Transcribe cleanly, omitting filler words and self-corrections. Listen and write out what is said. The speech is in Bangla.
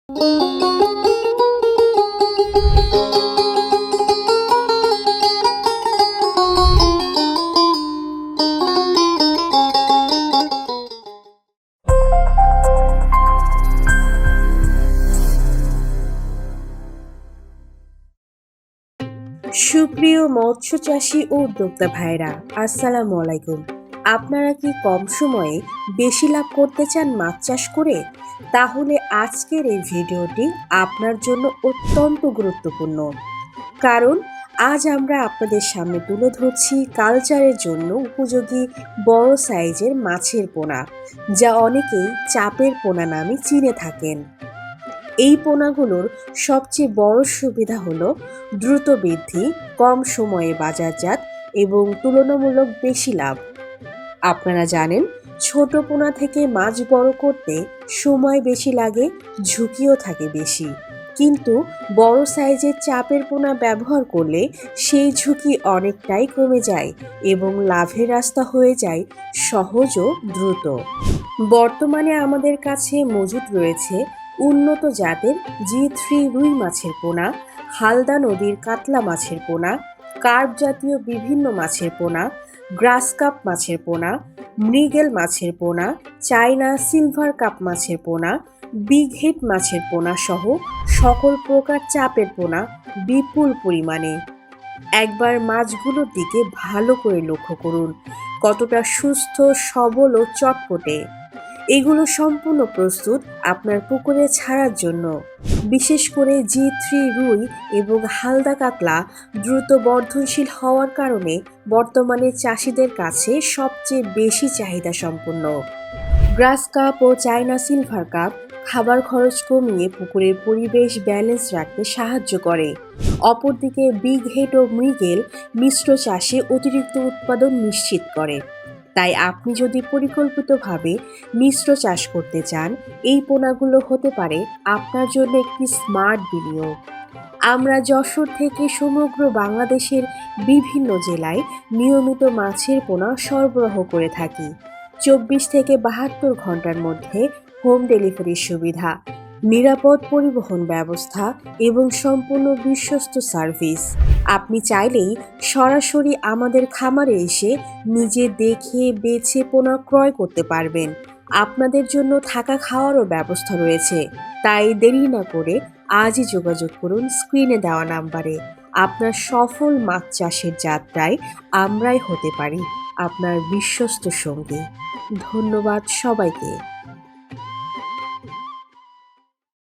সুপ্রিয় মৎস্য চাষী ও উদ্যোক্তা ভাইরা, আসসালামু আলাইকুম। আপনারা কি কম সময়ে বেশি লাভ করতে চান মাছ চাষ করে? তাহলে আজকের এই ভিডিওটি আপনার জন্য অত্যন্ত গুরুত্বপূর্ণ, কারণ আজ আমরা আপনাদের সামনে তুলে ধরছি কালচারের জন্য উপযোগী বড় সাইজের মাছের পোনা, যা অনেকেই চাপের পোনা নামে চিনে থাকেন। এই পোনাগুলোর সবচেয়ে বড় সুবিধা হলো দ্রুত বৃদ্ধি, কম সময়ে বাজারজাত এবং তুলনামূলক বেশি লাভ। আপনারা জানেন, ছোট পোনা থেকে মাছ বড় করতে সময় বেশি লাগে, ঝুঁকিও থাকে বেশি। কিন্তু বড় সাইজের চাপের পোনা ব্যবহার করলে সেই ঝুঁকি অনেকটাই কমে যায় এবং লাভের রাস্তা হয়ে যায় সহজ ও দ্রুত। বর্তমানে আমাদের কাছে মজুদ রয়েছে উন্নত জাতের G3 রুই মাছের পোনা, হালদা নদীর কাতলা মাছের পোনা, কার্প জাতীয় বিভিন্ন মাছের পোনা, গ্রাস কাপ মাছের পোনা, মৃগেল মাছের পোনা, চায়না সিলভার কাপ মাছের পোনা, বিগ হেড মাছের পোনা সহ সকল প্রকার চাপের পোনা বিপুল পরিমাণে। একবার মাছগুলোর দিকে ভালো করে লক্ষ্য করুন, কতটা সুস্থ, সবল ও চটপটে। এগুলো সম্পূর্ণ প্রস্তুত আপনার পুকুরে ছাড়ার জন্য। বিশেষ করে G3 রুই এবং হালদা কাতলা দ্রুত বর্ধনশীল হওয়ার কারণে বর্তমানে চাষিদের কাছে সবচেয়ে বেশি চাহিদা সম্পন্ন। গ্রাস কাপ ও চায়না সিলভার কাপ খাবার খরচ কমিয়ে পুকুরের পরিবেশ ব্যালেন্স রাখতে সাহায্য করে। অপরদিকে বিগ হেড ও মৃগেল মিশ্র চাষে অতিরিক্ত উৎপাদন নিশ্চিত করে। তাই আপনি যদি পরিকল্পিতভাবে মিশ্র চাষ করতে চান, এই পোনাগুলো হতে পারে আপনার জন্য একটি স্মার্ট বিনিয়োগ। আমরা যশোর থেকে সমগ্র বাংলাদেশের বিভিন্ন জেলায় নিয়মিত মাছের পোনা সরবরাহ করে থাকি। 24 থেকে 72 ঘন্টার মধ্যে হোম ডেলিভারির সুবিধা, নিরাপদ পরিবহন ব্যবস্থা এবং সম্পূর্ণ বিশ্বস্ত সার্ভিস। আপনি চাইলেই সরাসরি আমাদের খামারে এসে নিজে দেখে বেছে পোনা ক্রয় করতে পারবেন। আপনাদের জন্য থাকা খাওয়ারও ব্যবস্থা রয়েছে। তাই দেরি না করে আজই যোগাযোগ করুন স্ক্রিনে দেওয়া নাম্বারে। আপনার সফল মাছ চাষের যাত্রায় আমরাই হতে পারি আপনার বিশ্বস্ত সঙ্গী। ধন্যবাদ সবাইকে।